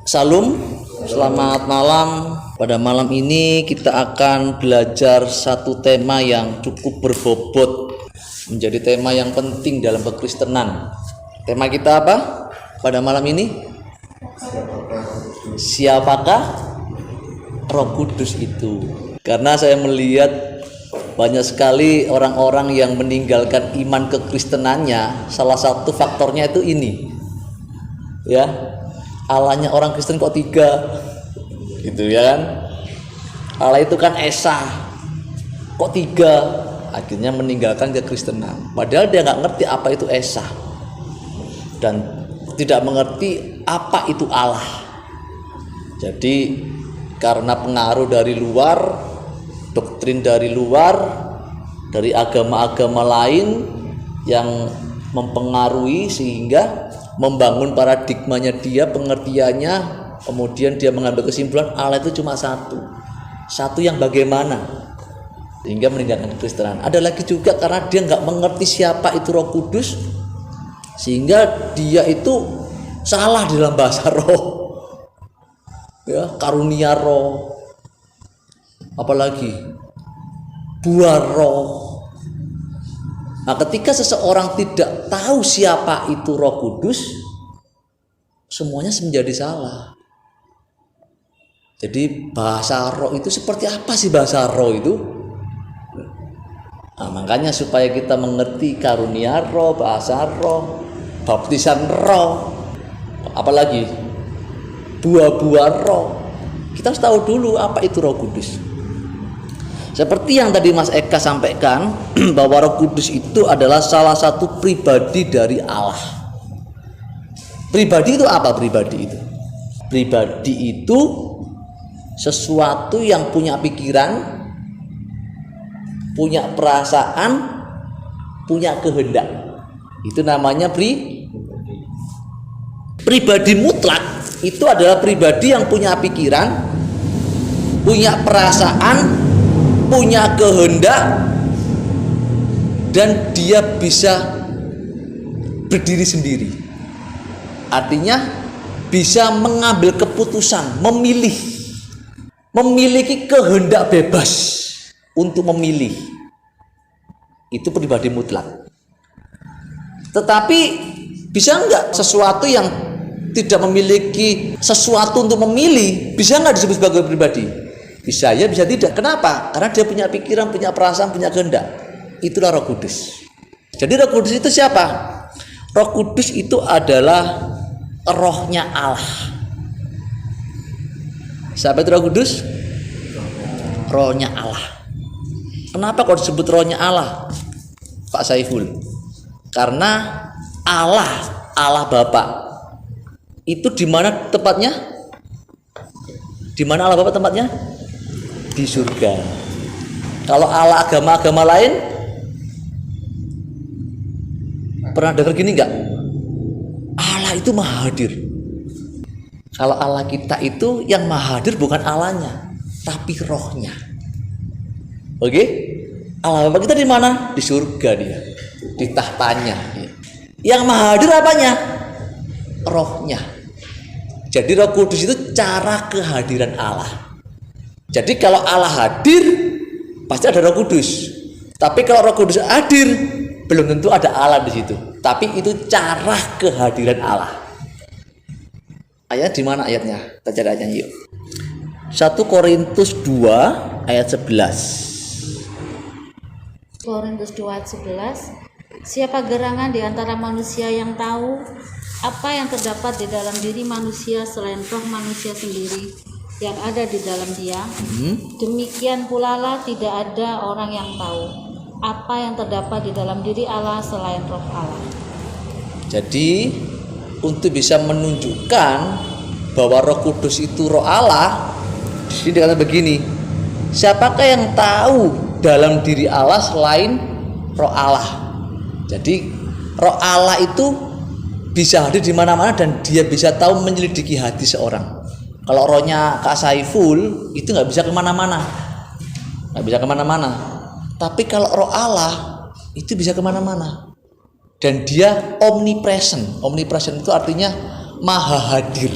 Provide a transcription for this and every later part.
Salam, selamat malam. Pada malam ini kita akan belajar satu tema yang cukup berbobot, menjadi tema yang penting dalam kekristenan. Tema kita apa pada malam ini? Siapakah Roh Kudus itu? Karena saya melihat banyak sekali orang-orang yang meninggalkan iman kekristenannya. Salah satu faktornya itu ini, ya. Allahnya orang Kristen kok tiga, gitu ya kan? Allah itu kan esa, kok tiga? Akhirnya meninggalkan kekristenan. Padahal dia nggak ngerti apa itu esa dan tidak mengerti apa itu Allah. Jadi karena pengaruh dari luar, doktrin dari luar, dari agama-agama lain yang mempengaruhi sehingga membangun paradigmanya dia, pengertiannya, kemudian dia mengambil kesimpulan Allah itu cuma satu yang bagaimana, sehingga meninggalkan kekristenan. Ada lagi juga karena dia nggak mengerti siapa itu Roh Kudus, sehingga dia itu salah dalam bahasa roh, ya, karunia roh, apalagi buah roh. Nah, ketika seseorang tidak tahu siapa itu Roh Kudus, semuanya menjadi salah. Jadi bahasa roh itu seperti apa sih bahasa roh itu? Nah, makanya supaya kita mengerti karunia roh, bahasa roh, baptisan roh, apalagi buah-buah roh, kita harus tahu dulu apa itu Roh Kudus. Seperti yang tadi Mas Eka sampaikan, bahwa Roh Kudus itu adalah salah satu pribadi dari Allah. Pribadi itu apa pribadi itu? Pribadi itu sesuatu yang punya pikiran, punya perasaan, punya kehendak. Itu namanya pribadi mutlak. Itu adalah pribadi yang punya pikiran, punya perasaan, punya kehendak, dan dia bisa berdiri sendiri. Artinya bisa mengambil keputusan, memiliki kehendak bebas untuk memilih. Itu pribadi mutlak. Tetapi bisa enggak sesuatu yang tidak memiliki sesuatu untuk memilih, bisa enggak disebut sebagai pribadi? Bisa ya, bisa tidak. Kenapa? Karena dia punya pikiran, punya perasaan, punya kehendak. Itulah Roh Kudus. Jadi Roh Kudus itu siapa? Roh Kudus itu adalah rohnya Allah. Siapa itu Roh Kudus? Rohnya Allah. Kenapa kok disebut rohnya Allah, Pak Saiful? Karena Allah Bapa itu di mana tempatnya? Di mana Allah Bapa tempatnya? Di surga. Kalau Allah agama-agama lain, pernah dengar gini enggak? Allah itu maha hadir. Kalau Allah kita itu yang maha hadir bukan Allahnya, tapi rohnya. Oke? Allah Bapa kita di mana? Di surga dia, di tahtanya. Yang maha hadir apanya? Rohnya. Jadi Roh Kudus itu cara kehadiran Allah. Jadi kalau Allah hadir, pasti ada Roh Kudus. Tapi kalau Roh Kudus hadir, belum tentu ada Allah di situ. Tapi itu cara kehadiran Allah. Ayat di mana ayatnya? Kita cari ayatnya yuk. 1 Korintus 2 ayat 11. Korintus 2 ayat 11. Siapa gerangan di antara manusia yang tahu apa yang terdapat di dalam diri manusia selain roh manusia sendiri yang ada di dalam dia? Demikian pula lah tidak ada orang yang tahu apa yang terdapat di dalam diri Allah selain roh Allah. Jadi untuk bisa menunjukkan bahwa Roh Kudus itu roh Allah, di sini dikatakan begini, siapakah yang tahu dalam diri Allah selain roh Allah? Jadi roh Allah itu bisa hadir di mana-mana dan dia bisa tahu menyelidiki hati seorang. Kalau rohnya Kak Saiful itu nggak bisa kemana-mana, Tapi kalau roh Allah itu bisa kemana-mana. Dan dia omnipresent. Omnipresent itu artinya maha hadir.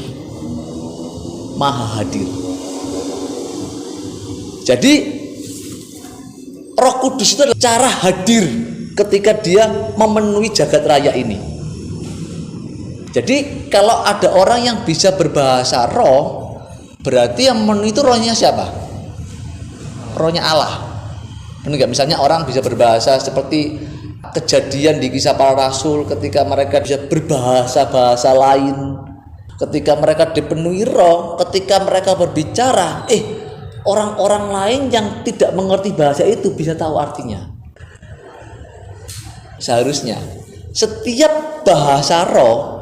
maha hadir. Jadi Roh Kudus itu adalah cara hadir ketika dia memenuhi jagat raya ini. Jadi kalau ada orang yang bisa berbahasa roh, berarti yang memenuhi itu rohnya siapa? Rohnya Allah. Benar nggak? Misalnya orang bisa berbahasa seperti kejadian di Kisah Para Rasul ketika mereka bisa berbahasa-bahasa lain, ketika mereka dipenuhi roh, ketika mereka berbicara, orang-orang lain yang tidak mengerti bahasa itu bisa tahu artinya. Seharusnya setiap bahasa roh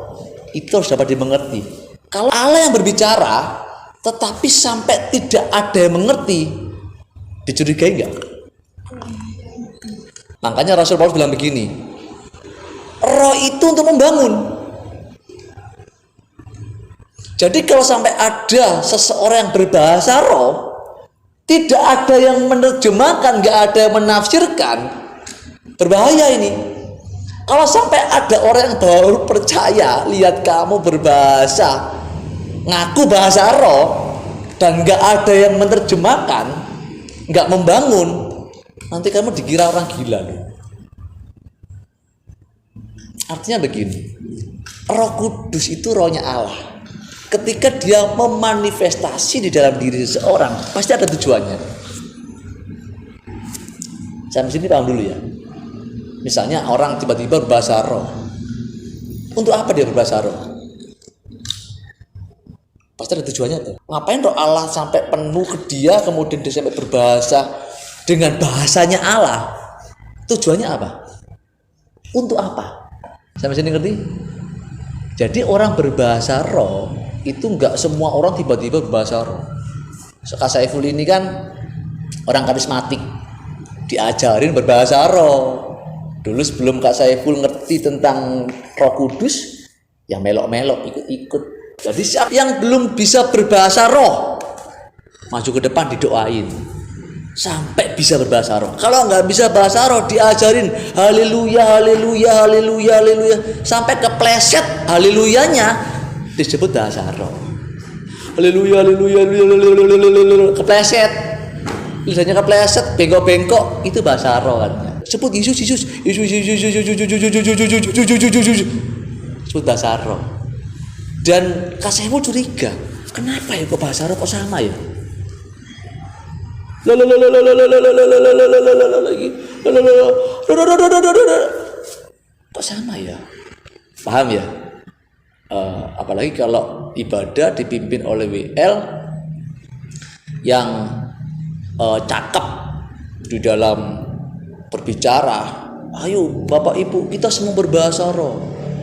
itu harus dapat dimengerti. Kalau Allah yang berbicara tetapi sampai tidak ada yang mengerti, dicurigai enggak? Makanya Rasul Paulus bilang begini, roh itu untuk membangun. Jadi kalau sampai ada seseorang yang berbahasa roh, tidak ada yang menerjemahkan, nggak ada yang menafsirkan, berbahaya ini. Kalau sampai ada orang yang baru percaya, lihat kamu berbahasa, ngaku bahasa roh, dan nggak ada yang menerjemahkan, nggak membangun, nanti kamu dikira orang gila loh. Artinya begini, Roh Kudus itu rohnya Allah. Ketika dia memanifestasi di dalam diri seseorang, pasti ada tujuannya. Sampai sini paham dulu ya. Misalnya orang tiba-tiba berbahasa roh. Untuk apa dia berbahasa roh? Pasti ada tujuannya tuh. Ngapain roh Allah sampai penuh ke dia, kemudian dia sampai berbahasa dengan bahasanya Allah? Tujuannya apa? Untuk apa? Sampai sini ngerti? Jadi orang berbahasa roh itu nggak semua orang tiba-tiba berbahasa roh. Kak Saiful ini kan orang karismatik, diajarin berbahasa roh. Dulu sebelum Kak Saiful ngerti tentang Roh Kudus, ya melok-melok ikut-ikut. Jadi siapa yang belum bisa berbahasa roh, maju ke depan didoain sampai bisa berbahasa roh. Kalau nggak bisa bahasa roh, diajarin haleluya, haleluya, haleluya, haleluya, sampai kepleset haleluyanya disebut bahasa roh. Haleluya, haleluya, haleluya, kepleset, lidahnya kepleset, bengkok-bengkok, itu bahasa roh katanya. Sebut Yesus, Yesus, Yesus, sebut bahasa roh. Dan Kak Saiful curiga, kenapa ya kok bahasa roh kok sama ya? Kok sama ya? Paham ya? Apalagi kalau ibadah dipimpin oleh WL yang cakep di dalam berbicara. Ayo Bapak Ibu, kita semua berbahasa roh.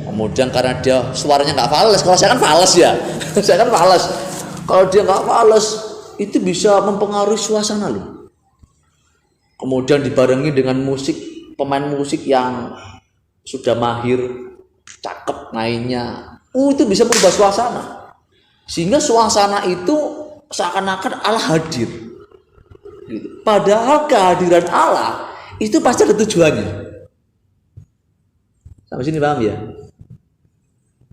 Kemudian karena dia suaranya nggak fales, kalau saya kan fales ya, saya kan fales. Kalau dia nggak fales, itu bisa mempengaruhi suasana loh. Kemudian dibarengi dengan musik, pemain musik yang sudah mahir, cakep mainnya, itu bisa merubah suasana. Sehingga suasana itu seakan-akan Allah hadir. Padahal kehadiran Allah itu pasti ada tujuannya. Sampai sini paham ya?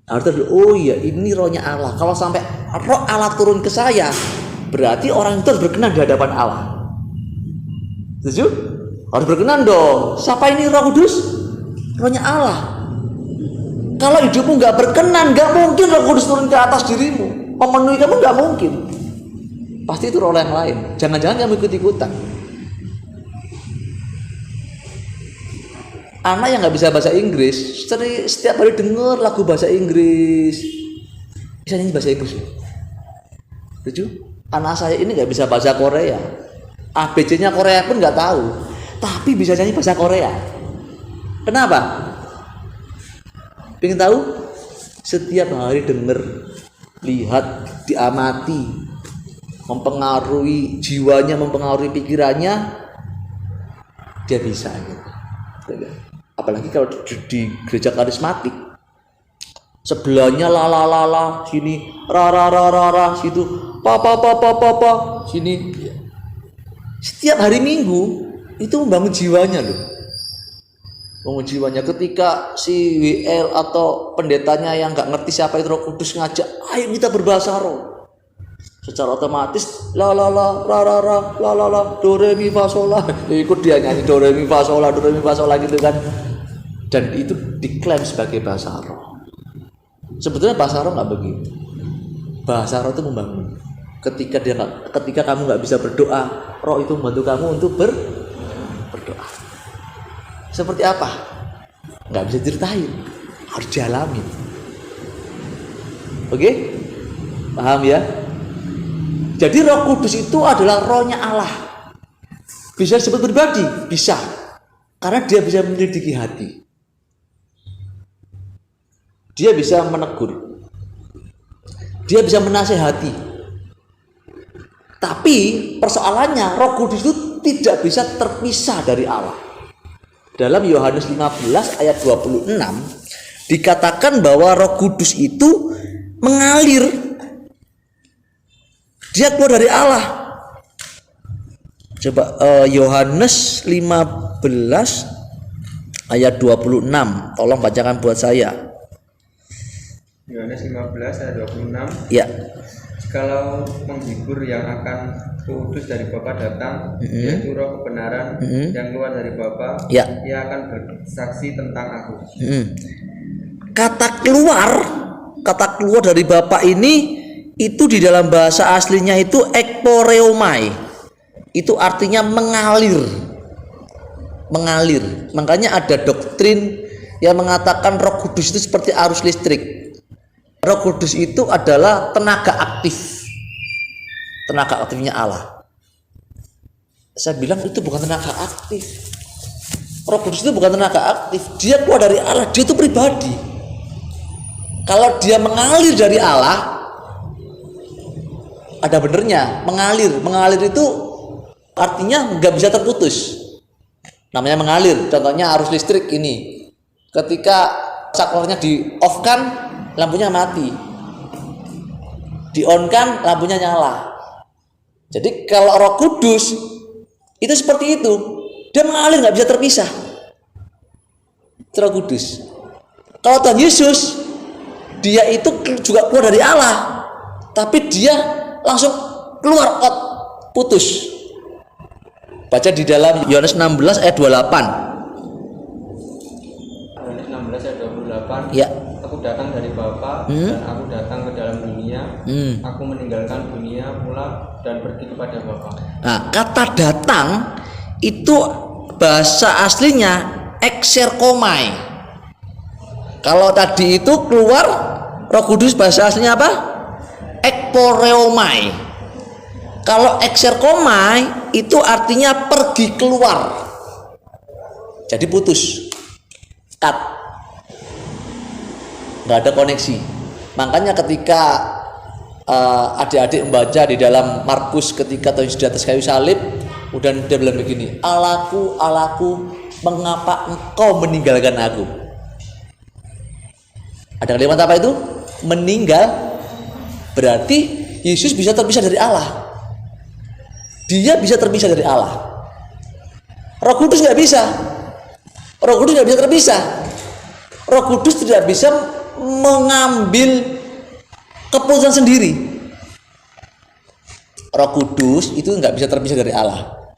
Harus oh iya, ini rohnya Allah. Kalau sampai roh Allah turun ke saya, berarti orang itu harus berkenan di hadapan Allah. Setuju? Harus berkenan dong. Siapa ini Roh Kudus? Rohnya Allah. Kalau hidupmu nggak berkenan, nggak mungkin Roh Kudus turun ke atas dirimu, memenuhi kamu, nggak mungkin. Pasti itu roh yang lain. Jangan-jangan kamu ikut-ikutan. Anak yang nggak bisa bahasa Inggris, setiap hari dengar lagu bahasa Inggris, bisa nyanyi bahasa Inggris. Setuju? Anak saya ini nggak bisa bahasa Korea, ABC-nya Korea pun nggak tahu, tapi bisa nyanyi bahasa Korea. Kenapa? Pengen tahu? Setiap hari dengar, lihat, diamati, mempengaruhi jiwanya, mempengaruhi pikirannya, dia bisa gitu. Apalagi kalau di gereja karismatik, sebelahnya la sini ra situ pa sini. Setiap hari Minggu itu membangun jiwanya loh. Membangun jiwanya. Ketika si WL atau pendetanya yang nggak ngerti siapa itu Roh Kudus ngajak, ayo kita berbahasa roh. secara otomatis la la la ra ra ra la la la do re mi fa sol la, ikut dia nyanyi do re mi fa sol la gitu kan. Dan itu diklaim sebagai bahasa roh. Sebetulnya bahasa roh nggak begitu. Bahasa roh itu membangun. Ketika kamu nggak bisa berdoa, roh itu membantu kamu untuk berdoa. Seperti apa? Nggak bisa ceritain, harus dialami. Oke? Paham ya? Jadi Roh Kudus itu adalah rohnya Allah. Bisa disebut pribadi? Bisa. Karena dia bisa menyelidiki hati. Dia bisa menegur. Dia bisa menasehati. Tapi persoalannya Roh Kudus itu tidak bisa terpisah dari Allah. Dalam Yohanes 15 ayat 26 dikatakan bahwa Roh Kudus itu mengalir. Dia keluar dari Allah. Coba Yohanes 15 ayat 26. Tolong bacakan buat saya. Yohanes 15 ayat 26. Ya. Jikalau penghibur yang akan kuutus dari Bapa datang, yaitu Roh kebenaran yang keluar dari Bapa, Ya. ia akan bersaksi tentang aku. Kata keluar dari Bapa ini itu di dalam bahasa aslinya itu ekporeomai. Itu artinya mengalir. Makanya ada doktrin yang mengatakan Roh Kudus itu seperti arus listrik. Roh Kudus itu adalah tenaga aktif. Tenaga aktifnya Allah. Saya bilang itu bukan tenaga aktif. Roh Kudus itu bukan tenaga aktif. Dia keluar dari Allah, dia itu pribadi. Kalau dia mengalir dari Allah, ada benernya. Mengalir itu artinya nggak bisa terputus. Namanya mengalir. Contohnya arus listrik ini. Ketika saklarnya di off kan, lampunya mati. Di on kan, lampunya nyala. Jadi kalau Roh Kudus itu seperti itu. Dia mengalir, nggak bisa terpisah. Roh Kudus. Kalau Tuhan Yesus, dia itu juga keluar dari Allah, tapi dia langsung keluar putus. Baca di dalam Yohanes 16 ayat 28. Yohanes 16 ayat 28. Ya. Aku datang dari Bapa dan aku datang ke dalam dunia. Aku meninggalkan dunia pula dan pergi kepada Bapa. Nah, kata datang itu bahasa aslinya exerkomai. Kalau tadi itu keluar, Roh Kudus bahasa aslinya apa? Ekporeomai. Kalau exerkomai itu artinya pergi keluar. Jadi putus. Cut. Nggak ada koneksi. Makanya ketika adik-adik membaca di dalam Markus ketika Tuhan Yesus di atas kayu salib, dan dia bilang begini, Allahku, Allahku, mengapa engkau meninggalkan aku? Ada kalimat apa itu? Meninggal. Berarti Yesus bisa terpisah dari Allah. Dia bisa terpisah dari Allah. Roh Kudus nggak bisa. Roh Kudus nggak bisa terpisah. Roh Kudus tidak bisa mengambil keputusan sendiri. Roh Kudus itu nggak bisa terpisah dari Allah.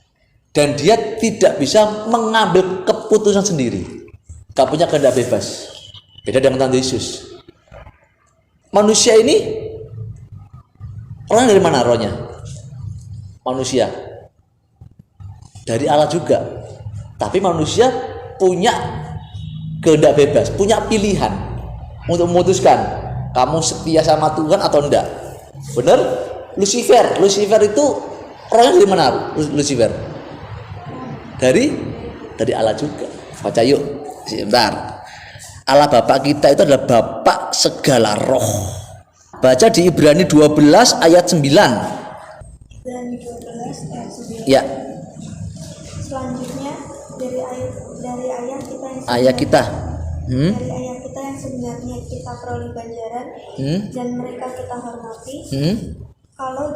Dan dia tidak bisa mengambil keputusan sendiri. Gak punya kehendak bebas. Beda dengan Tuhan Yesus. Manusia ini rohnya dari mana rohnya? Manusia dari Allah juga. Tapi manusia punya kehendak bebas, punya pilihan untuk memutuskan kamu setia sama Tuhan atau enggak. Benar? Lucifer itu rohnya dari mana? Lucifer dari Allah juga. Baca yuk sebentar. Allah Bapa kita itu adalah Bapa segala roh. Baca di Ibrani 12 ayat 9. Ibrani 12 ayat 9. Ya. Selanjutnya dari ayat kita yang Ayat kita. Dari ayat kita yang sebenarnya kita peroleh ganjaran dan mereka kita hormati. Kalau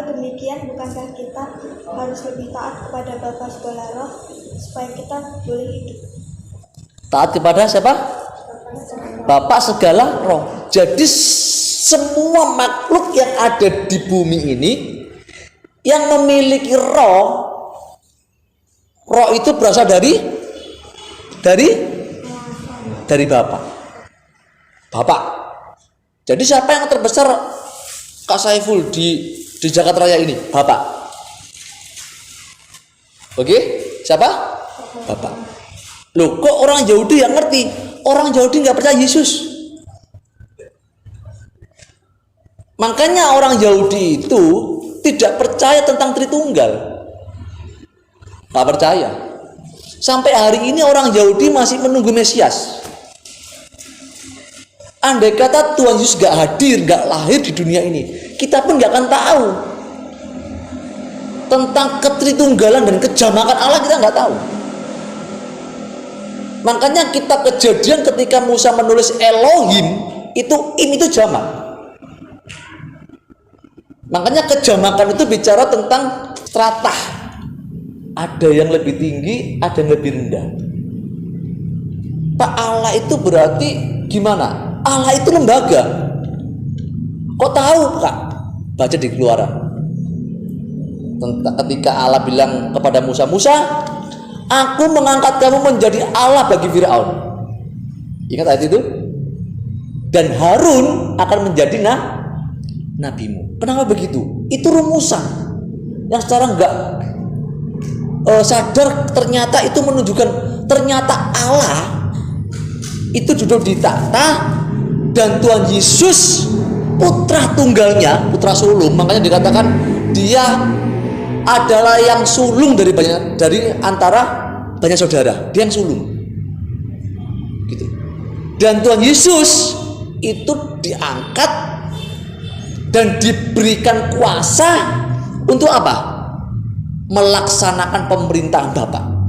demikian bukankah kita harus lebih taat kepada Bapa segala roh supaya kita boleh hidup? Taat kepada siapa? Bapa segala roh. Jadi semua makhluk yang ada di bumi ini yang memiliki roh itu berasal dari Bapa. Jadi siapa yang terbesar Kak Saiful di Jakarta Raya ini? Bapak. Oke, siapa? Bapak. Loh, kok orang Yahudi yang ngerti? Orang Yahudi nggak percaya Yesus. Makanya orang Yahudi itu tidak percaya tentang Tritunggal. Nggak percaya. Sampai hari ini orang Yahudi masih menunggu Mesias. Andai kata Tuhan Yesus gak hadir, gak lahir di dunia ini, kita pun gak akan tahu tentang ketritunggalan dan kejamakan Allah, kita gak tahu. Makanya kitab Kejadian ketika Musa menulis Elohim, itu jamak. Makanya kejamakan itu bicara tentang strata. Ada yang lebih tinggi, ada yang lebih rendah. Pak, Allah itu berarti gimana? Allah itu lembaga. Kok tahu, Kak? Baca di Keluaran. Ketika Allah bilang kepada Musa, Musa, aku mengangkat kamu menjadi Allah bagi Firaun. Ingat ayat itu? Dan Harun akan menjadi nabimu. Kenapa begitu? Itu rumusan yang secara enggak sadar ternyata itu menunjukkan ternyata Allah itu duduk di tahta dan Tuhan Yesus putra tunggalnya, putra sulung. Makanya dikatakan dia adalah yang sulung dari antara banyak saudara. Dia yang sulung. Gitu. Dan Tuhan Yesus itu diangkat dan diberikan kuasa untuk apa? Melaksanakan pemerintahan Bapa.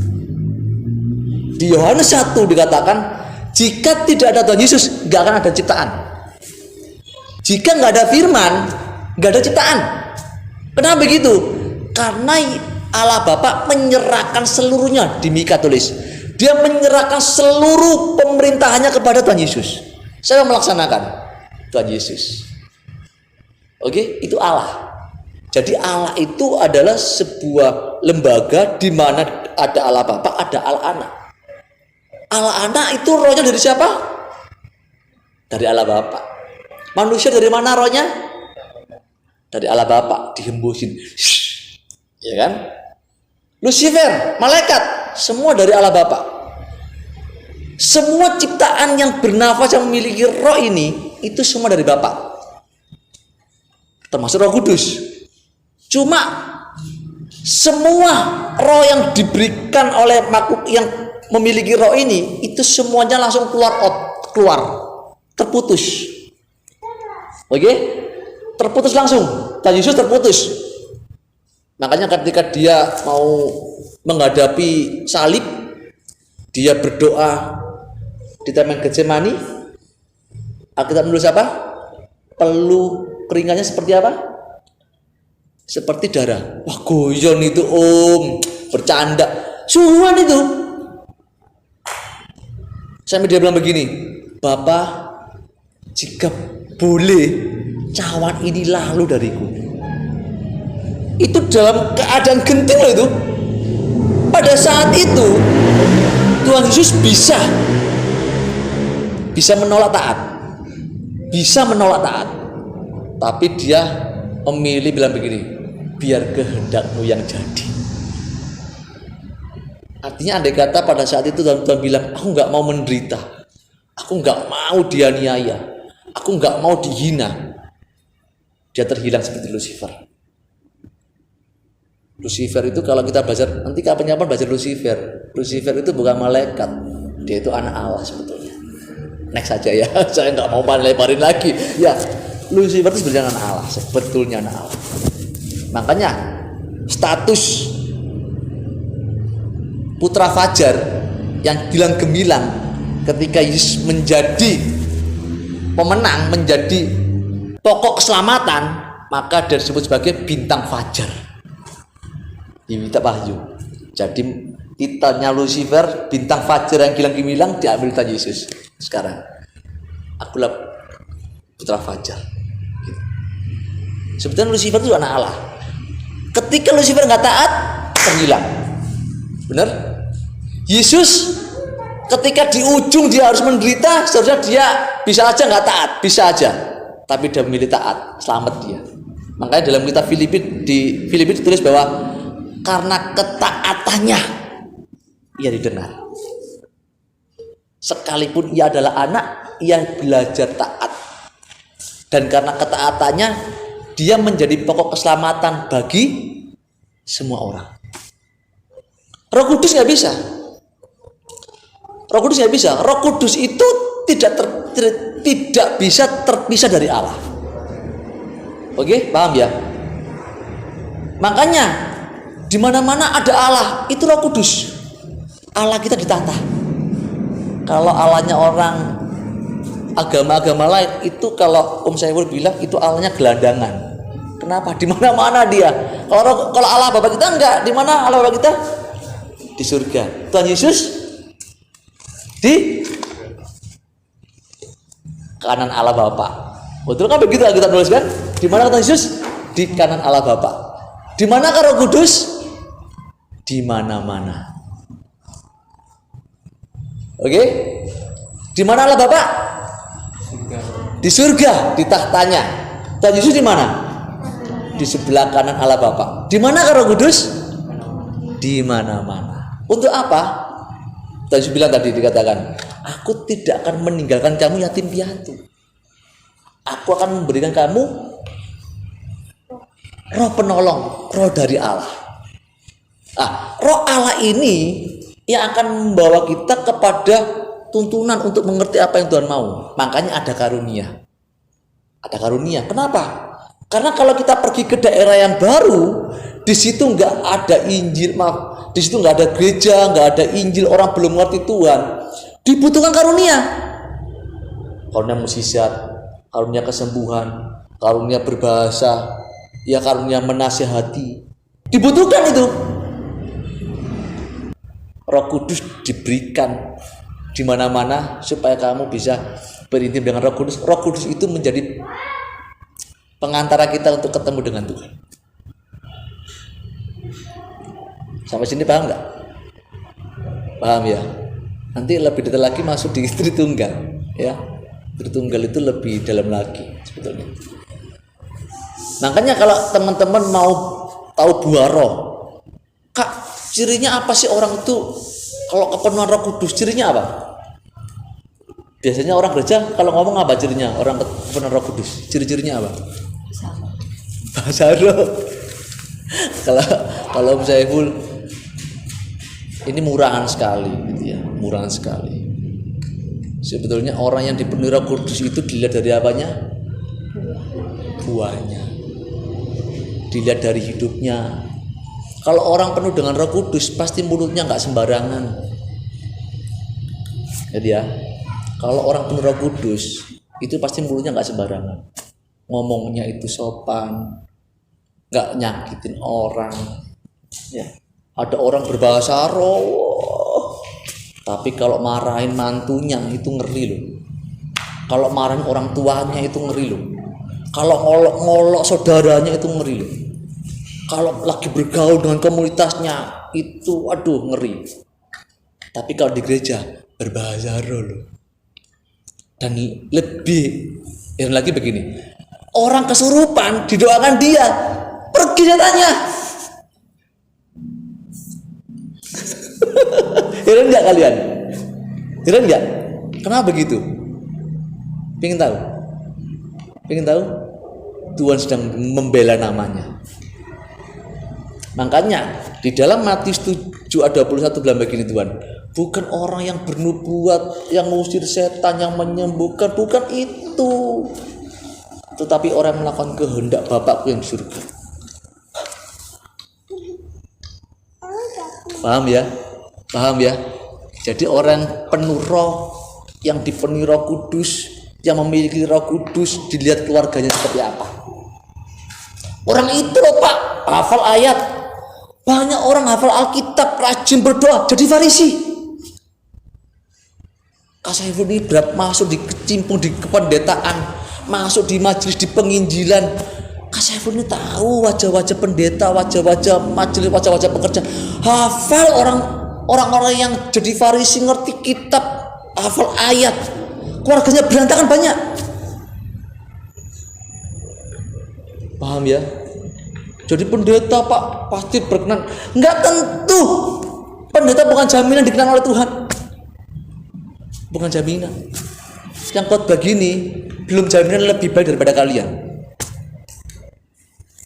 Di Yohanes 1 dikatakan, jika tidak ada Tuhan Yesus, gak akan ada ciptaan. Jika gak ada firman, gak ada ciptaan. Kenapa begitu? Karena Allah Bapa menyerahkan seluruhnya. Di Mika tulis, dia menyerahkan seluruh pemerintahannya kepada Tuhan Yesus. Saya melaksanakan Tuhan Yesus. Oke, itu Allah. Jadi Allah itu adalah sebuah lembaga di mana ada Allah Bapa, ada Allah Anak. Allah Anak itu rohnya dari siapa? Dari Allah Bapa. Manusia dari mana rohnya? Dari Allah Bapa, dihembusin. Ya kan? Lucifer, malaikat, semua dari Allah Bapa. Semua ciptaan yang bernafas yang memiliki roh ini itu semua dari Bapa. Termasuk Roh Kudus. Cuma semua roh yang diberikan oleh makhluk yang memiliki roh ini itu semuanya langsung keluar, terputus. Oke? Terputus langsung. Tuhan Yesus terputus. Makanya ketika dia mau menghadapi salib, dia berdoa di Taman Getsemani. Alkitab menulis apa? Peluh keringatnya seperti apa? Seperti darah. Wah, goyon itu om, bercanda. Sungguhan itu. Sampai dia bilang begini, Bapak, jika boleh cawan ini lalu dariku. Itu dalam keadaan genting loh itu. Pada saat itu Tuhan Yesus bisa menolak taat. Bisa menolak taat. Tapi dia memilih bilang begini, biar kehendakmu yang jadi. Artinya andai kata pada saat itu Tuhan bilang, aku nggak mau menderita, aku nggak mau dianiaya, aku nggak mau dihina, dia terhilang seperti Lucifer. Lucifer itu kalau kita belajar nanti kapan-kapan belajar Lucifer itu bukan malaikat, dia itu anak Allah sebetulnya. Next saja ya, saya nggak mau lebarin lagi. Ya, Lucifer itu sebenarnya anak Allah, sebetulnya anak Allah. Makanya status putra fajar yang bilang gemilang ketika Yesus menjadi pemenang, menjadi pokok keselamatan, maka dia disebut sebagai bintang fajar di kitab Wahyu. Jadi titelnya Lucifer, bintang fajar yang gilang gemilang, diambil Tuhan Yesus. Sekarang akulah putra fajar. Sebetulnya Lucifer itu anak Allah. Ketika Lucifer nggak taat, terhilang. Benar? Yesus ketika di ujung dia harus menderita, seharusnya dia bisa aja nggak taat, bisa aja. Tapi dia memilih taat, selamat dia. Makanya dalam kitab Filipi ditulis bahwa karena ketaatannya ia didengar. Sekalipun ia adalah anak, ia belajar taat. Dan karena ketaatannya, dia menjadi pokok keselamatan bagi semua orang. Roh Kudus nggak bisa. Roh Kudus nggak bisa. Roh Kudus itu tidak bisa terpisah dari Allah. Oke, paham ya? Makanya di mana-mana ada Allah, itu Roh Kudus. Allah kita ditata. Kalau Allahnya orang agama-agama lain itu, kalau Saiful bilang itu Allahnya gelandangan. Kenapa? Di mana-mana dia. Kalau Allah Bapa kita enggak, di mana Allah Bapa kita? Di surga. Tuhan Yesus di kanan Allah Bapa. Betul kan begitu kita tuliskan? Di mana Tuhan Yesus? Di kanan Allah Bapa. Di mana Roh Kudus? Di mana-mana. Oke? Di mana Allah Bapa? Di surga, di tahtanya. Tuhan Yesus di mana? Di sebelah kanan Allah Bapa. Di mana Roh Kudus? Di mana-mana. Untuk apa? Tuhan Yesus bilang tadi, dikatakan, aku tidak akan meninggalkan kamu yatim piatu. Aku akan memberikan kamu roh penolong, roh dari Allah. Roh Allah ini yang akan membawa kita kepada tuntunan untuk mengerti apa yang Tuhan mau. Makanya ada karunia. Ada karunia. Kenapa? Karena kalau kita pergi ke daerah yang baru, di situ nggak ada Injil, di situ nggak ada gereja, nggak ada Injil, orang belum mengerti Tuhan. Dibutuhkan karunia. Karunia mukjizat, karunia kesembuhan, karunia berbahasa, ya karunia menasihati. Dibutuhkan itu. Roh Kudus diberikan di mana-mana supaya kamu bisa berintim dengan Roh Kudus. Roh Kudus itu menjadi pengantara kita untuk ketemu dengan Tuhan. Sampai sini paham nggak? Paham ya? Nanti lebih detail lagi masuk di Tritunggal, ya. Tritunggal itu lebih dalam lagi sebetulnya. Makanya kalau teman-teman mau tahu buah roh, Kak, cirinya apa sih orang itu kalau kepenuhan Roh Kudus? Cirinya apa? Biasanya orang gereja kalau ngomong apa cirinya orang kepenuhan Roh Kudus? Ciri-cirinya apa? Bahasa roh. Kalau Saiful ini murahan sekali gitu ya, murahan sekali. Sebetulnya orang yang dipenuhi Roh Kudus itu dilihat dari apanya? Buahnya. Dilihat dari hidupnya. Kalau orang penuh dengan Roh Kudus, pasti mulutnya nggak sembarangan. Jadi ya, kalau orang penuh Roh Kudus, itu pasti mulutnya nggak sembarangan. Ngomongnya itu sopan, nggak nyakitin orang. Ya, ada orang berbahasa roh, tapi kalau marahin mantunya itu ngeri loh. Kalau marahin orang tuanya itu ngeri loh. Kalau ngolok-ngolok saudaranya itu ngeri loh. Kalau lagi bergaul dengan komunitasnya itu aduh ngeri. Tapi kalau di gereja berbahasa roh loh. Dan lebih lagi begini, orang kesurupan didoakan dia, pergi setannya. Heran nggak kalian? Heran nggak? Kenapa begitu? Pengen tahu? Pengen tahu? Tuhan sedang membela namanya. Makanya di dalam Matius 7 ayat 21 bilang begini Tuhan, bukan orang yang bernubuat, yang mengusir setan, yang menyembuhkan, bukan itu, tetapi orang yang melakukan kehendak Bapakku yang di surga. Paham ya? Paham ya? Jadi orang penuh roh, yang dipenuhi Roh Kudus, yang memiliki Roh Kudus, dilihat keluarganya seperti apa. Orang itu loh Pak, hafal ayat. Banyak orang hafal Alkitab, rajin berdoa, jadi Farisi. Saiful ini masuk di kecimpung di kependetaan, masuk di majelis, di penginjilan. Mas Saiful ini tahu wajah-wajah pendeta, wajah-wajah majelis, wajah-wajah pekerja. Hafal orang-orang yang jadi Farisi, ngerti kitab, hafal ayat. Keluarganya berantakan banyak. Paham ya? Jadi pendeta Pak pasti berkenan. Enggak tentu. Pendeta bukan jaminan dikenal oleh Tuhan. Bukan jaminan. Yang khotbah begini belum jaminan lebih baik daripada kalian.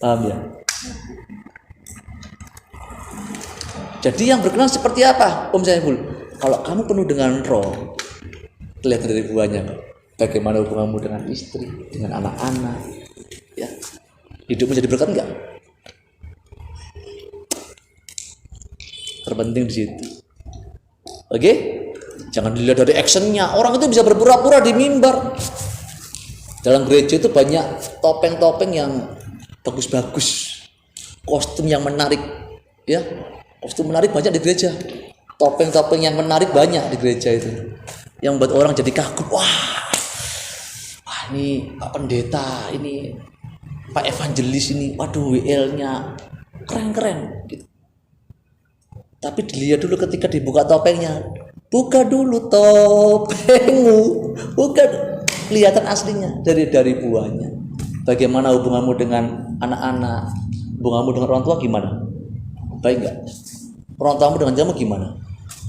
Paham ya? Jadi yang berkenan seperti apa, Om Saiful? Kalau kamu penuh dengan roh, lihat dari buahnya. Bagaimana hubunganmu dengan istri, dengan anak-anak, ya? Hidup menjadi berkat enggak? Terpenting di situ. Oke? Jangan dilihat dari actionnya. Orang itu bisa berpura-pura di mimbar. Dalam gereja itu banyak topeng-topeng yang bagus-bagus, kostum yang menarik, ya, kostum menarik banyak di gereja, topeng-topeng yang menarik banyak di gereja itu, yang buat orang jadi kagum. Wah, ini Pak Pendeta, ini Pak Evangelis ini, waduh WL-nya keren-keren, gitu. Tapi dilihat dulu ketika dibuka topengnya, buka dulu topengmu, buka, kelihatan aslinya dari buahnya. Bagaimana hubunganmu dengan anak-anak, hubunganmu dengan orang tua gimana? Baik enggak? Orang tuamu dengan kamu gimana?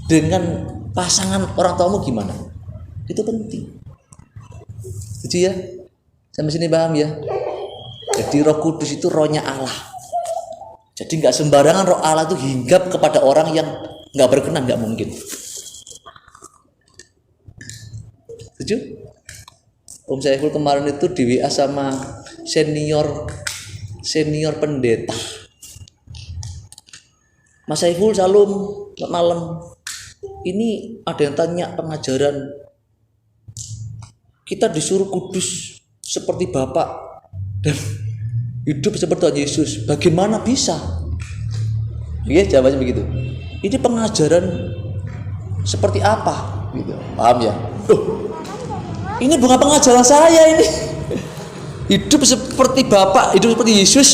Dengan pasangan orang tuamu gimana? Itu penting. Setuju ya? Sampai sini paham ya? Jadi Roh Kudus itu rohnya Allah. Jadi enggak sembarangan roh Allah itu hinggap kepada orang yang enggak berkenan, enggak mungkin. Setuju? Om Saiful kemarin itu di WA sama senior pendeta. Mas Saiful, salam, selamat malam. Ini ada yang tanya pengajaran. Kita disuruh kudus seperti Bapak dan hidup seperti Tuhan Yesus. Bagaimana bisa? Iya, jawabannya begitu. Ini pengajaran seperti apa? Gitu. Paham ya? Ini bukan pengajaran saya ini. Hidup seperti Bapak, hidup seperti Yesus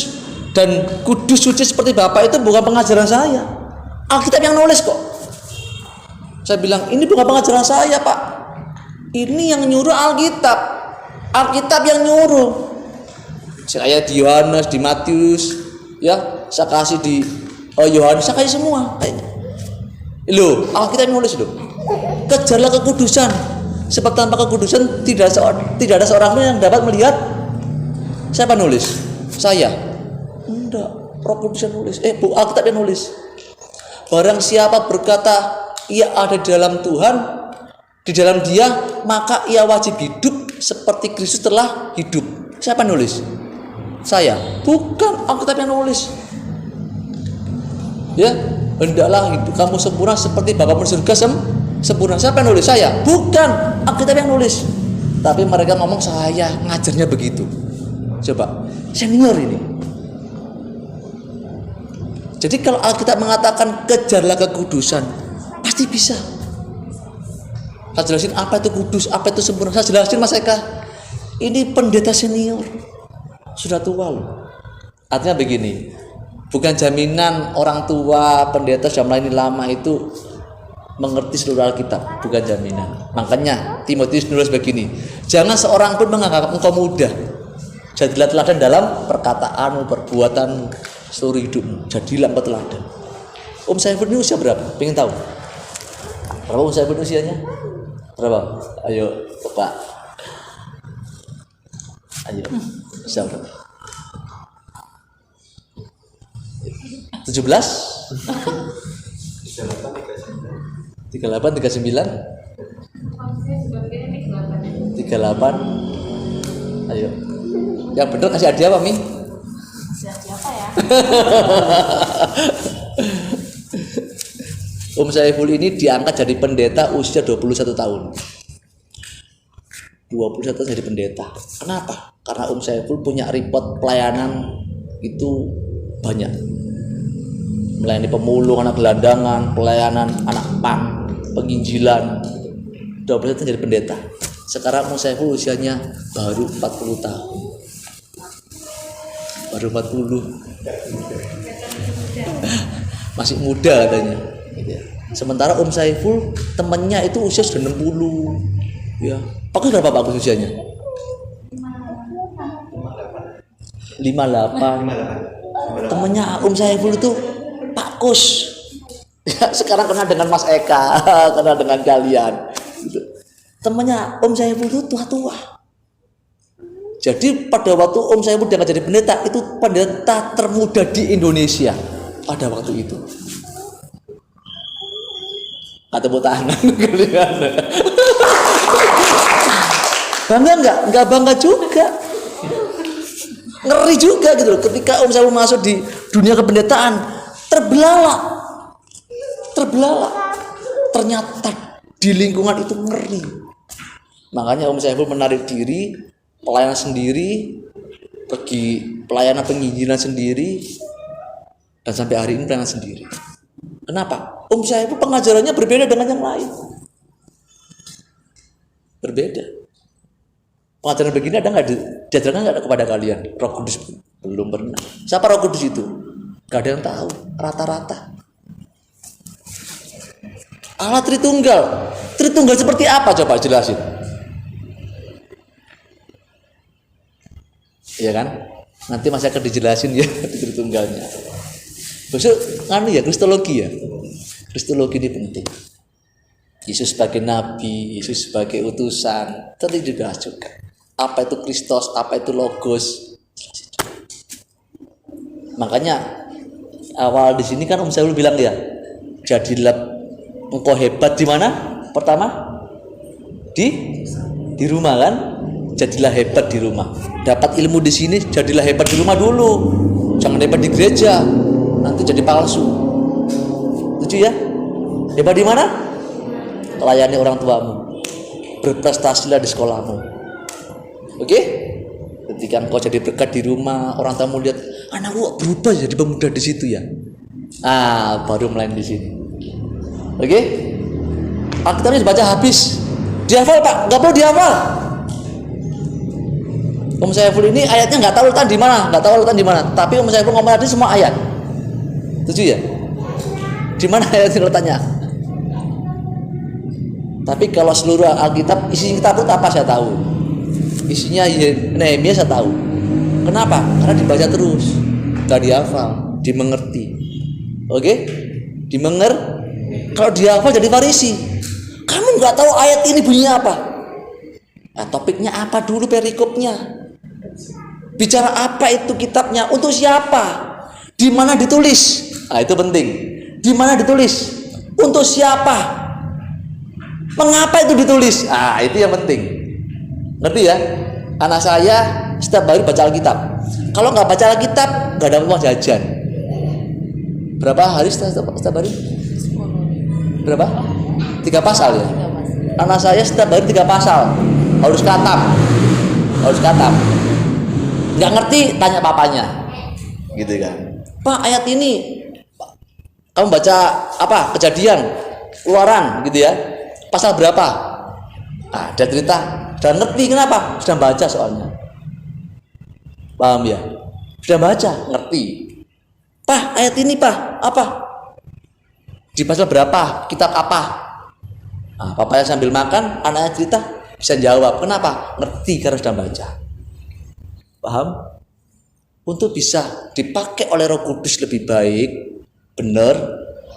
dan kudus suci seperti Bapak itu bukan pengajaran saya. Alkitab yang nulis kok. Saya bilang, ini bukan pengajaran saya, Pak. Ini yang nyuruh Alkitab. Alkitab yang nyuruh. Saya di Yohanes, di Matius, ya, saya kasih di Yohanes, saya kasih semua. Loh, Alkitab yang nulis loh. Kejarlah kekudusan. Sebab tanpa kekudusan tidak ada seorang pun yang dapat melihat. Siapa nulis? Saya. Enggak, Roh Kudus yang nulis. Alkitab yang nulis. Barang siapa berkata ia ada di dalam Tuhan, di dalam Dia, maka ia wajib hidup seperti Kristus telah hidup. Siapa nulis? Saya. Bukan, Alkitab yang nulis. Ya, hendaklah hidup kamu sempurna seperti Bapamu di surga sempurna. Siapa yang nulis? Saya. Bukan, Alkitab yang nulis. Tapi mereka ngomong saya ngajarnya begitu. Coba, senior ini. Jadi kalau Alkitab mengatakan kejarlah kekudusan, pasti bisa. Saya jelasin apa itu kudus, apa itu sempurna. Saya jelasin Mas Eka. Ini pendeta senior, sudah tua loh. Artinya begini, bukan jaminan orang tua pendeta sudah melayani lama itu mengerti seluruh Alkitab, bukan jaminan. Makanya Timotius nulis begini, jangan seorang pun menganggap engkau muda. Jadilah teladan dalam perkataanmu, perbuatanmu, seluruh hidupmu. Jadilah engkau teladan. Om Saiful ini usia berapa? Pengen tahu? Berapa Om Saiful usianya? Berapa? Ayo, Pak. Ayo, usia berapa? 17? 38, 39? 38. Ayo. Yang bener kasih hadiah apa, Mi? Siapa ya? Om Saiful ini diangkat jadi pendeta usia 21 tahun. 21 tahun jadi pendeta. Kenapa? Karena Om Saiful punya report pelayanan itu banyak. Melayani pemulung, anak gelandangan, pelayanan anak PAN, penginjilan. 21 tahun jadi pendeta. Sekarang Om Saiful usianya baru 40 tahun. baru 40. Masih muda katanya. Sementara Om Saiful temennya itu usia sudah 60. Ya, Pak berapa Pak usianya? 58. Temennya Om Saiful itu Pak Kus. Ya, sekarang kenal dengan Mas Eka, kenal dengan kalian. Gitu. Temennya Om Saiful itu tua-tua. Jadi pada waktu Om Saiful dia jadi pendeta, itu pendeta termuda di Indonesia pada waktu itu. Tepuk tangan kalian. Bangga enggak? Enggak bangga juga. Ngeri juga gitu loh. Ketika Om Saiful masuk di dunia kependetaan, terbelalak. Ternyata di lingkungan itu ngeri. Makanya Om Saiful menarik diri, pelayanan sendiri, pergi pelayanan penginjilan sendiri, dan sampai hari ini pelayanan sendiri. Kenapa? Om Saiful pengajarannya berbeda dengan yang lain. Berbeda. Pengajaran begini ada nggak diajarkan nggak kepada kalian? Roh Kudus belum pernah. Siapa Roh Kudus itu? Gak ada yang tahu. Rata-rata. Allah Tritunggal. Tritunggal seperti apa? Coba jelasin. Iya kan? Nanti masih akan dijelasin ya Tritunggalnya. Besok anu ya Kristologi ya. Kristologi ini penting. Yesus sebagai nabi, Yesus sebagai utusan, tadi dibahas juga. Apa itu Kristus, apa itu Logos. Makanya awal di sini kan Om Saiful bilang ya, jadilah engkau hebat di mana? Pertama di rumah kan? Jadilah hebat di rumah. Dapat ilmu di sini, jadilah hebat di rumah dulu. Jangan hebat di gereja, nanti jadi palsu. Setuju ya? Hebat di mana? Layani orang tuamu. Berprestasilah di sekolahmu. Oke? Ketika engkau jadi berkat di rumah, orang tamu lihat anakku berubah jadi pemuda di situ ya. Baru mulai di sini. Oke? Alkitabnya dibaca habis. Dihafal Pak, nggak perlu dihafal. Om Saiful ini ayatnya nggak tahu letak di mana, tapi Om Saiful ngomong tadi semua ayat. Setuju ya? Di mana ayatnya letaknya? Tapi kalau seluruh Alkitab, isi kitab itu apa saya tahu. Isinya Nehemia saya tahu. Kenapa? Karena dibaca terus, gak dihafal, dimengerti. Oke? Kalau dihafal jadi Farisi. Kamu nggak tahu ayat ini bunyinya apa? Nah, topiknya apa dulu perikopnya? Bicara apa itu kitabnya? Untuk siapa? Di mana ditulis? Itu penting. Di mana ditulis? Untuk siapa? Mengapa itu ditulis? Itu yang penting. Ngerti ya? Anak saya setiap hari baca Alkitab. Kalau nggak baca Alkitab, nggak dapat uang jajan. Berapa hari setiap hari? Berapa? 3 pasal ya? Anak saya setiap hari 3 pasal. Harus katam. Nggak ngerti, tanya papanya. Gitu kan. Pak, ayat ini kamu baca apa? Kejadian, Keluaran gitu ya. Pasal berapa? Ada cerita. Sudah ngerti kenapa? Sudah baca soalnya. Paham ya? Sudah baca, ngerti. Pak, ayat ini Pak, apa? Di pasal berapa? Kitab apa? Papanya sambil makan, anaknya cerita, bisa jawab. Kenapa? Ngerti karena sudah baca. Paham? Untuk bisa dipakai oleh Roh Kudus lebih baik, benar,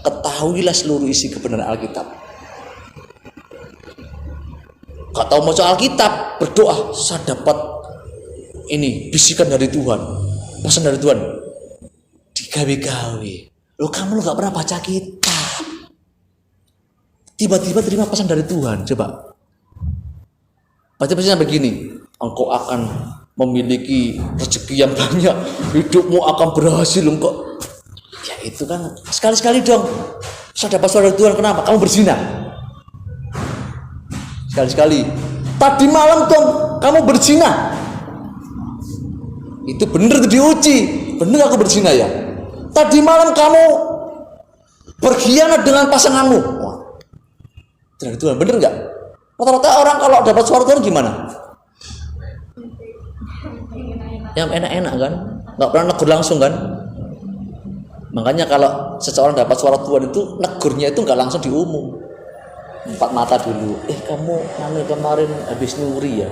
ketahuilah seluruh isi kebenaran Alkitab. Gak tahu mau soal Alkitab, berdoa, saya dapat ini bisikan dari Tuhan, pesan dari Tuhan. Digawe-gawe. Kamu gak pernah baca kitab, tiba-tiba terima pesan dari Tuhan. Coba baca pesannya begini: engkau akan memiliki rezeki yang banyak, hidupmu akan berhasil. Engkau ya itu kan sekali-sekali dong. Saya dapat suara dari Tuhan. Kenapa? Kamu berzina. Sekali-sekali. Tadi malam dong kamu berzina. Itu benar diuji. Benar aku berzina ya. Tadi malam kamu berkhianat dengan pasanganmu. Dari Tuhan, benar nggak? Rata-rata orang kalau dapat suara Tuhan gimana? Yang enak-enak kan? nggak pernah negur langsung kan. Makanya kalau seseorang dapat suara Tuhan itu negurnya itu nggak langsung diumum, 4 mata dulu. Kamu kemarin habis nyuri ya,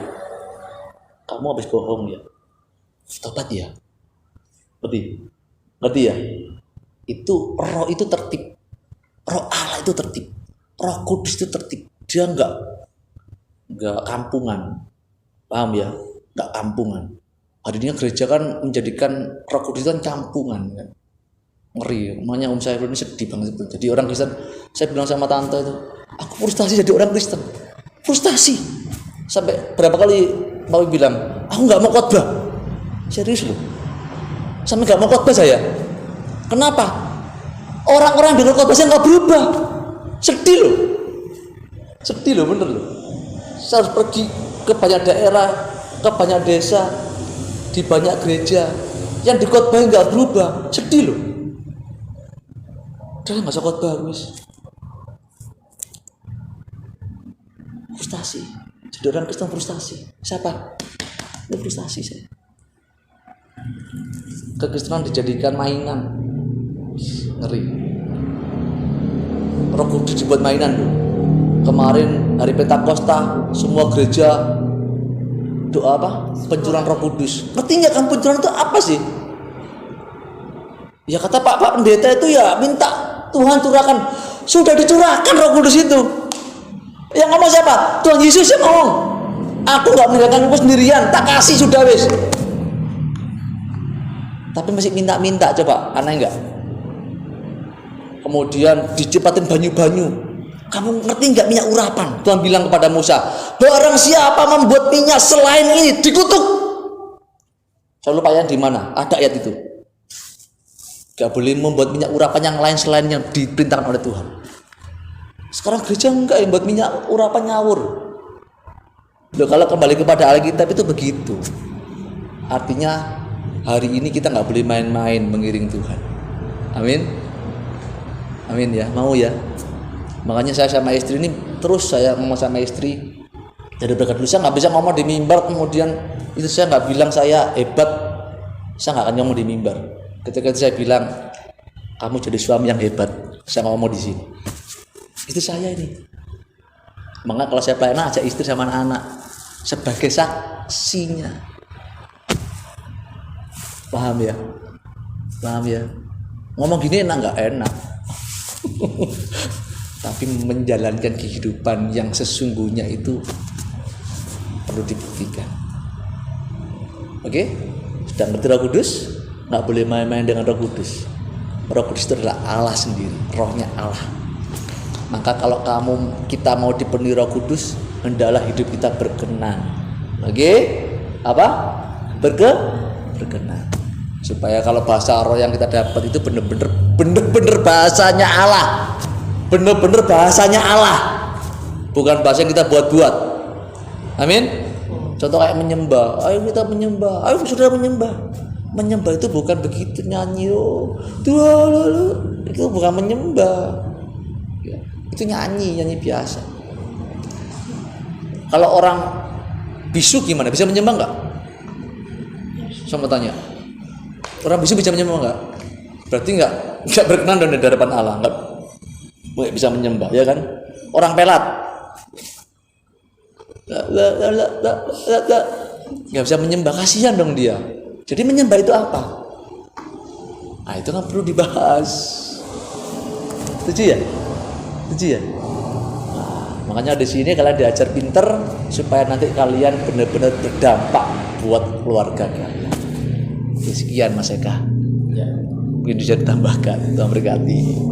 kamu habis bohong ya, tobat ya, ngerti ya. Itu roh itu tertib, roh Allah itu tertib, roh kudus itu tertib. Dia nggak kampungan, paham ya? Nggak kampungan. Hari ini gereja kan menjadikan roh kudus itu kan kampungan kan. Ngeri, makanya saya ini sedih banget. Jadi orang Kristen, saya bilang sama tante itu, aku frustasi jadi orang Kristen, frustasi. Sampai berapa kali mau bilang, aku nggak mau khotbah, serius loh, sampai nggak mau khotbah saya. Kenapa? Orang-orang dengar khotbah saya nggak berubah, sedih loh, bener loh. Saya harus pergi ke banyak daerah, ke banyak desa, di banyak gereja, yang dikhotbah nggak berubah, sedih loh. Udah nggak usah khotbah, frustasi. Jadi orang Kristen frustasi. Siapa? Ini frustasi saya. Kekristenan dijadikan mainan, ngeri. Roh Kudus dibuat mainan loh. Kemarin hari Pentakosta semua gereja doa apa? Pencurahan Roh Kudus. Ngerti nggak kan pencurahan itu apa sih? Ya kata Pak Pendeta itu ya minta Tuhan curahkan, sudah dicurahkan Roh Kudus itu. Yang ngomong siapa? Tuhan Yesus yang ngomong. Aku nggak meninggalkan aku sendirian, tak kasih sudah wis. Tapi masih minta-minta, coba aneh nggak? Kemudian dicipatin banyu-banyu. Kamu ngerti nggak minyak urapan? Tuhan bilang kepada Musa, barang siapa membuat minyak selain ini dikutuk. Saya lupa yang di mana? Ada ayat itu. Gak boleh membuat minyak urapan yang lain selain yang diperintahkan oleh Tuhan. Sekarang gereja enggak yang buat minyak urapan ngawur. Loh, kalau kembali kepada Alkitab itu begitu. Artinya hari ini kita nggak boleh main-main mengiring Tuhan. Amin. Amin ya, mau ya. Makanya saya sama istri ini terus saya ngomong sama istri. Jadi berkat dulu saya nggak bisa ngomong di mimbar, kemudian itu saya nggak bilang saya hebat. Saya nggak akan ngomong di mimbar. Ketika itu saya bilang, kamu jadi suami yang hebat, saya ngomong di sini. Itu saya ini. Maka kalau saya pelayanan ajak istri sama anak-anak sebagai saksinya. Paham ya? Paham ya? Ngomong gini enak nggak? Enak. Tapi menjalankan kehidupan yang sesungguhnya itu perlu dibuktikan. Oke? Sudah ngerti Roh Kudus? Nggak boleh main-main dengan Roh Kudus. Roh Kudus itu adalah Allah sendiri, rohnya Allah. Maka kalau kita mau dipenuhi Roh Kudus, hendaklah hidup kita berkenan. Oke? Apa? Berkenan. Supaya kalau bahasa roh yang kita dapat itu bener-bener bahasanya Allah. Bener-bener bahasanya Allah. Bukan bahasa yang kita buat-buat. Amin? Contoh kayak menyembah. Ayo kita menyembah. Ayo saudara menyembah. Menyembah itu bukan begitu nyanyi. Itu bukan menyembah. Itu nyanyi biasa. Kalau orang bisu gimana? Bisa menyembah nggak? Sama tanya. Orang bisu bisa menyembah nggak? Berarti nggak berkenan di hadapan Allah, nggak bisa menyembah, ya kan? Orang pelat, nggak bisa menyembah, kasihan dong dia. Jadi menyembah itu apa? Nah itu kan perlu dibahas. Setuju ya? Nah, makanya di sini kalian diajar pinter supaya nanti kalian benar-benar berdampak buat keluarga kalian. Sekian Mas Eka. Ya. Mungkin bisa ditambahkan. Tuhan berkati.